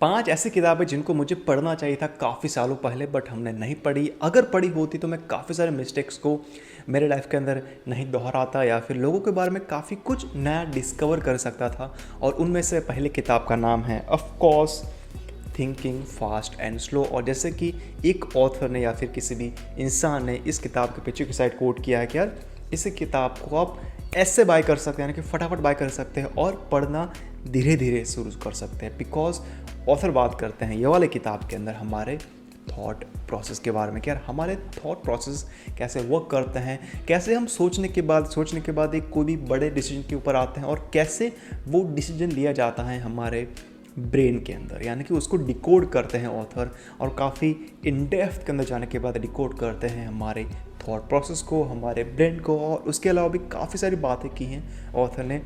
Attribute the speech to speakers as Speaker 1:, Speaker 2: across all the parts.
Speaker 1: 5 ऐसी किताबें जिनको मुझे पढ़ना चाहिए था काफ़ी सालों पहले बट हमने नहीं पढ़ी। अगर पढ़ी होती तो मैं काफ़ी सारे मिस्टेक्स को मेरे लाइफ के अंदर नहीं दोहराता या फिर लोगों के बारे में काफ़ी कुछ नया डिस्कवर कर सकता था। और उनमें से पहले किताब का नाम है of course thinking fast and slow. और जैसे कि एक ऑथर ने या फिर किसी भी इंसान ने इस किताब के पीछे की साइड कोट किया है कि यार इस किताब को आप ऐसे बाय कर सकते हैं, यानी कि फटाफट बाय कर सकते हैं और पढ़ना धीरे धीरे शुरू कर सकते हैं। बिकॉज ऑथर बात करते हैं ये वाले किताब के अंदर हमारे थॉट प्रोसेस के बारे में कि यार हमारे थॉट प्रोसेस कैसे वर्क करते हैं, कैसे हम सोचने के बाद एक कोई भी बड़े डिसीजन के ऊपर आते हैं और कैसे वो डिसीजन लिया जाता है हमारे ब्रेन के अंदर, यानी कि उसको डिकोड करते हैं ऑथर। और काफ़ी इन डेप्थ के अंदर जाने के बाद डिकोड करते हैं हमारे थॉट प्रोसेस को, हमारे ब्रेन को। और उसके अलावा भी काफ़ी सारी बातें की हैं ऑथर ने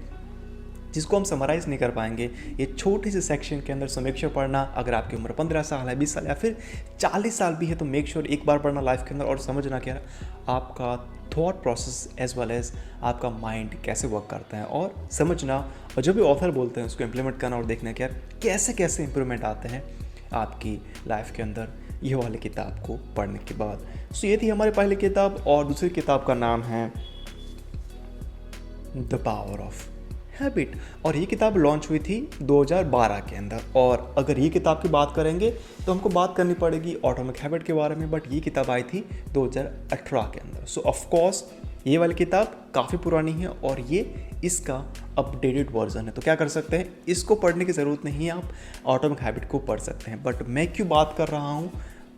Speaker 1: जिसको हम समराइज़ नहीं कर पाएंगे ये छोटे से सेक्शन के अंदर। सो मेक श्योर पढ़ना, अगर आपकी उम्र 15 साल है, 20 साल या फिर 40 साल भी है तो मेक श्योर एक बार पढ़ना लाइफ के अंदर और समझना क्या आपका thought process as well as आपका माइंड कैसे वर्क करता है और समझना। और जो भी ऑथर बोलते हैं उसको इम्प्लीमेंट करना और देखना कि यार कैसे कैसे इंप्रूवमेंट आते हैं आपकी लाइफ के अंदर ये वाली किताब को पढ़ने के बाद। सो ये थी हमारी पहली किताब। और दूसरी किताब का नाम है द पावर ऑफ हैबिट। और ये किताब लॉन्च हुई थी 2012 के अंदर। और अगर ये किताब की बात करेंगे तो हमको बात करनी पड़ेगी एटॉमिक हैबिट के बारे में, बट ये किताब आई थी 2018 के अंदर। सो ऑफ कोर्स ये वाली किताब काफ़ी पुरानी है और ये इसका अपडेटेड वर्जन है। तो क्या कर सकते हैं, इसको पढ़ने की ज़रूरत नहीं है, आप एटॉमिक हैबिट को पढ़ सकते हैं। बट मैं क्यों बात कर रहा हूँ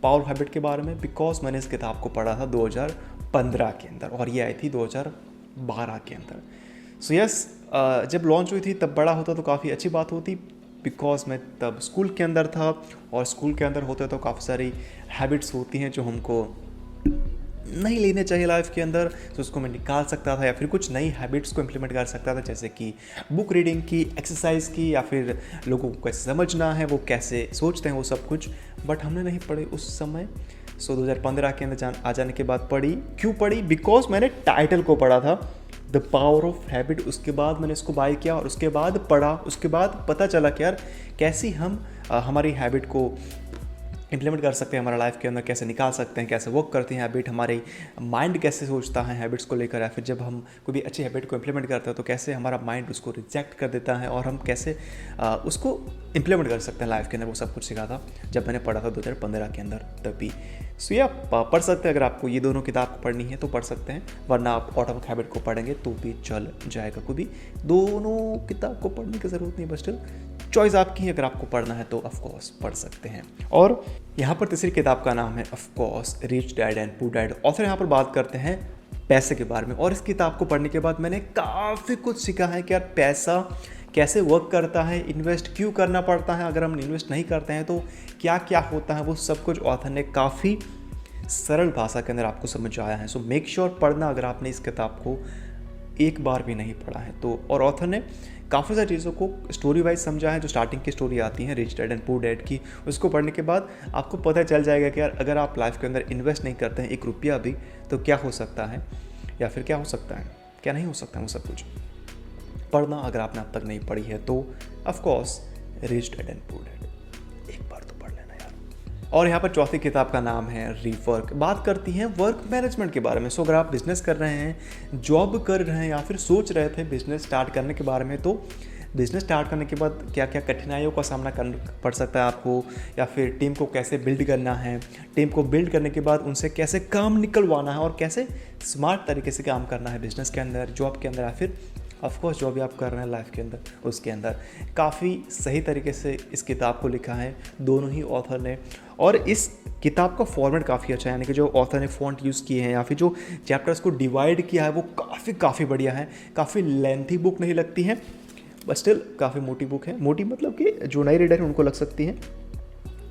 Speaker 1: पावर हैबिट के बारे में, बिकॉज मैंने इस किताब को पढ़ा था 2015 के अंदर और ये आई थी 2012 के अंदर। सो यस, जब लॉन्च हुई थी तब बड़ा होता तो काफ़ी अच्छी बात होती, बिकॉज मैं तब स्कूल के अंदर था और स्कूल के अंदर होते तो काफ़ी सारी हैबिट्स होती हैं जो हमको नहीं लेने चाहिए लाइफ के अंदर। तो उसको मैं निकाल सकता था या फिर कुछ नई हैबिट्स को इम्प्लीमेंट कर सकता था, जैसे कि बुक रीडिंग की, एक्सरसाइज की, या फिर लोगों को कैसे समझना है, वो कैसे सोचते हैं, वो सब कुछ। बट हमने नहीं पढ़े उस समय। सो 2015 के अंदर आ जाने के बाद पढ़ी। क्यों पढ़ी? बिकॉज मैंने टाइटल को पढ़ा था द पावर ऑफ हैबिट। उसके बाद मैंने इसको बाय किया और उसके बाद पढ़ा। उसके बाद पता चला कि यार कैसी हम हमारी हैबिट को इम्प्लीमेंट कर सकते हैं हमारा लाइफ के अंदर, कैसे निकाल सकते हैं, कैसे वर्क करती हैं हैबिट, हमारे माइंड कैसे सोचता है हैबिट्स को लेकर, या फिर जब हम कोई भी अच्छी हैबिट को इम्प्लीमेंट करते हैं तो कैसे हमारा माइंड उसको रिजेक्ट कर देता है और हम कैसे उसको इम्प्लीमेंट कर सकते हैं लाइफ के अंदर। वो सब कुछ सीखा था जब मैंने पढ़ा था 2015 के अंदर तभी। सो ये आप पढ़ सकते हैं, अगर आपको ये दोनों किताब को पढ़नी है तो पढ़ सकते हैं, वरना आप एटॉमिक हैबिट को पढ़ेंगे तो भी चल जाएगा। कोई भी दोनों किताब को पढ़ने की ज़रूरत नहीं, बस स्टिल चॉइस आपकी है, अगर आपको पढ़ना है तो ऑफ कोर्स पढ़ सकते हैं। और यहाँ पर तीसरी किताब का नाम है of course rich dad and poor dad. Author यहाँ पर बात करते हैं पैसे के बारे में। और इस किताब को पढ़ने के बाद मैंने काफ़ी कुछ सीखा है कि यार पैसा कैसे वर्क करता है, इन्वेस्ट क्यों करना पड़ता है, अगर हम इन्वेस्ट नहीं करते हैं तो क्या क्या होता है, वो सब कुछ ऑथर ने काफ़ी सरल भाषा के अंदर आपको समझ आया है। सो मेक श्योर पढ़ना अगर आपने इस किताब को एक बार भी नहीं पढ़ा है तो। और ऑथर ने काफ़ी सारी चीज़ों को स्टोरी वाइज समझा है। जो स्टार्टिंग की स्टोरी आती है rich dad and poor dad की, उसको पढ़ने के बाद आपको पता चल जाएगा कि यार अगर आप लाइफ के अंदर इन्वेस्ट नहीं करते हैं 1 रुपया भी तो क्या हो सकता है या फिर क्या हो सकता है, क्या नहीं हो सकता है, वो सब कुछ पढ़ना अगर आपने अब तक नहीं पढ़ी है तो of course rich dad and poor dad एक बार तो पढ़ लेना यार। और यहाँ पर चौथी किताब का नाम है रीवर्क। बात करती हैं वर्क मैनेजमेंट के बारे में। सो अगर आप बिजनेस कर रहे हैं, जॉब कर रहे हैं या फिर सोच रहे थे बिजनेस स्टार्ट करने के बारे में, तो बिजनेस स्टार्ट करने के बाद क्या क्या कठिनाइयों का सामना करना पड़ सकता है आपको, या फिर टीम को कैसे बिल्ड करना है, टीम को बिल्ड करने के बाद उनसे कैसे काम निकलवाना है और कैसे स्मार्ट तरीके से काम करना है बिजनेस के अंदर, जॉब के अंदर, या फिर ऑफकोर्स जो भी आप कर रहे हैं लाइफ के अंदर उसके अंदर। काफ़ी सही तरीके से इस किताब को लिखा है दोनों ही ऑथर ने। और इस किताब का फॉर्मेट काफ़ी अच्छा है, यानी कि जो ऑथर ने फॉन्ट यूज़ किए हैं या फिर जो चैप्टर्स को डिवाइड किया है वो काफ़ी बढ़िया है। काफ़ी लेंथी बुक नहीं लगती है, बट स्टिल काफ़ी मोटी बुक है। मोटी मतलब कि जो नए रीडर हैं उनको लग सकती है,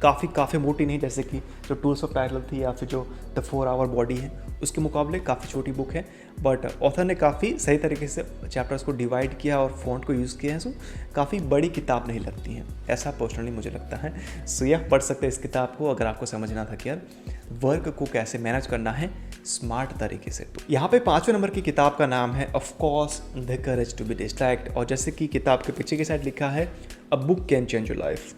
Speaker 1: काफ़ी मोटी नहीं, जैसे कि जो टूल्स ऑफ टाइटल थी या फिर जो द 4 आवर बॉडी है उसके मुकाबले काफ़ी छोटी बुक है। बट ऑथर ने काफ़ी सही तरीके से चैप्टर्स को डिवाइड किया और फॉन्ट को यूज़ किया है। सो काफ़ी बड़ी किताब नहीं लगती है, ऐसा पर्सनली मुझे लगता है। सो यह पढ़ सकते हैं इस किताब को अगर आपको समझना था कि यार वर्क को कैसे मैनेज करना है स्मार्ट तरीके से। तो यहाँ पे 5वें नंबर की किताब का नाम है of course the courage to be distract. और जैसे कि किताब के पीछे की साइड लिखा है a book can change your life.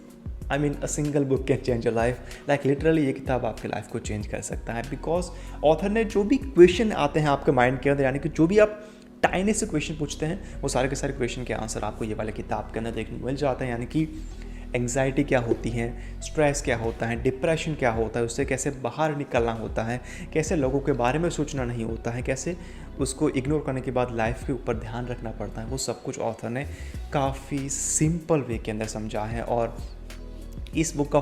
Speaker 1: I mean a single book can change your life, like literally ये किताब आपकी लाइफ को चेंज कर सकता है। बिकॉज ऑथर ने जो भी क्वेश्चन आते हैं आपके माइंड के अंदर, यानी कि जो भी आप टाइनी से क्वेश्चन पूछते हैं, वो सारे के सारे क्वेश्चन के आंसर आपको ये वाले किताब के अंदर देखने को मिल जाते हैं। यानी कि एंग्जाइटी क्या होती है, स्ट्रेस क्या होता है, डिप्रेशन क्या होता है, उससे कैसे बाहर निकलना होता है, कैसे लोगों के बारे में सोचना नहीं होता है, कैसे उसको इग्नोर करने के बाद लाइफ के ऊपर ध्यान रखना पड़ता है, वो सब कुछ ऑथर ने काफ़ी सिंपल वे के अंदर समझा है। और इस बुक का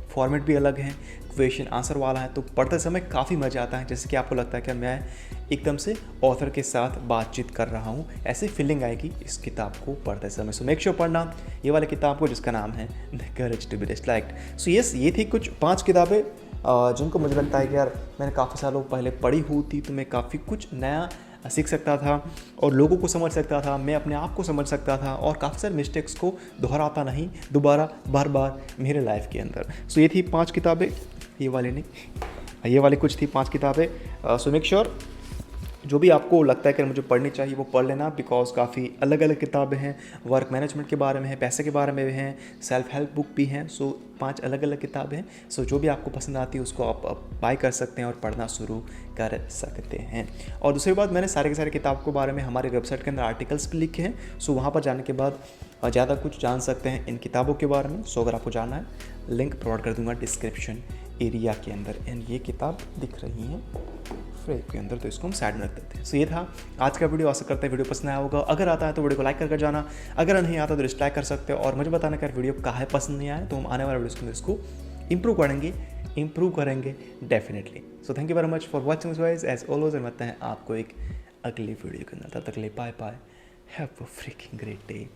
Speaker 1: फॉर्मेट भी अलग है, क्वेश्चन आंसर वाला है, तो पढ़ते समय काफ़ी मज़ा आता है, जैसे कि आपको लगता है कि मैं एकदम से ऑथर के साथ बातचीत कर रहा हूँ, ऐसी फीलिंग आएगी इस किताब को पढ़ते समय। सो मेक श्योर पढ़ना ये वाली किताब को, जिसका नाम है the courage to be disliked. So yes, ये थी कुछ 5 किताबें जिनको मुझे लगता है कि यार मैंने काफ़ी सालों पहले पढ़ी होती तो मैं काफ़ी कुछ नया सीख सकता था और लोगों को समझ सकता था, मैं अपने आप को समझ सकता था और काफ़ी सारे मिस्टेक्स को दोहराता नहीं दोबारा बार बार मेरे लाइफ के अंदर। सो ये थी 5 किताबें, ये वाली नहीं, ये वाली कुछ थी 5 किताबें। सो मेक श्योर जो भी आपको लगता है कि मुझे पढ़नी चाहिए वो पढ़ लेना, बिकॉज काफ़ी अलग अलग किताबें हैं, वर्क मैनेजमेंट के बारे में है, पैसे के बारे में भी हैं, सेल्फ हेल्प बुक भी हैं। सो 5 अलग अलग किताबें हैं। सो जो भी आपको पसंद आती है उसको आप बाय कर सकते हैं और पढ़ना शुरू कर सकते हैं। और दूसरी बात, मैंने सारे के सारे किताब के बारे में हमारे वेबसाइट के अंदर आर्टिकल्स भी लिखे हैं। सो वहाँ पर जाने के बाद ज़्यादा कुछ जान सकते हैं इन किताबों के बारे में। सो अगर आपको जानना है, लिंक प्रोवाइड कर दूंगा डिस्क्रिप्शन एरिया के अंदर। एंड ये किताब दिख रही है फ्रेम के अंदर, तो इसको हम साइड में रख देते हैं। सो ये था आज का वीडियो। आशा करते हैं वीडियो पसंद आया होगा। अगर आता है तो वीडियो को लाइक करके जाना, अगर नहीं आता तो डिसलाइक कर सकते हो और मुझे बताना कि वीडियो काहे पसंद नहीं आया, तो हम आने वाले वीडियो के अंदर इसको इम्प्रूव करेंगे definitely. So thank you very much for watching this guys as always. मिलते हैं आपको एक अगली वीडियो के अंदर, तब तक के लिए bye bye, have a freaking great day.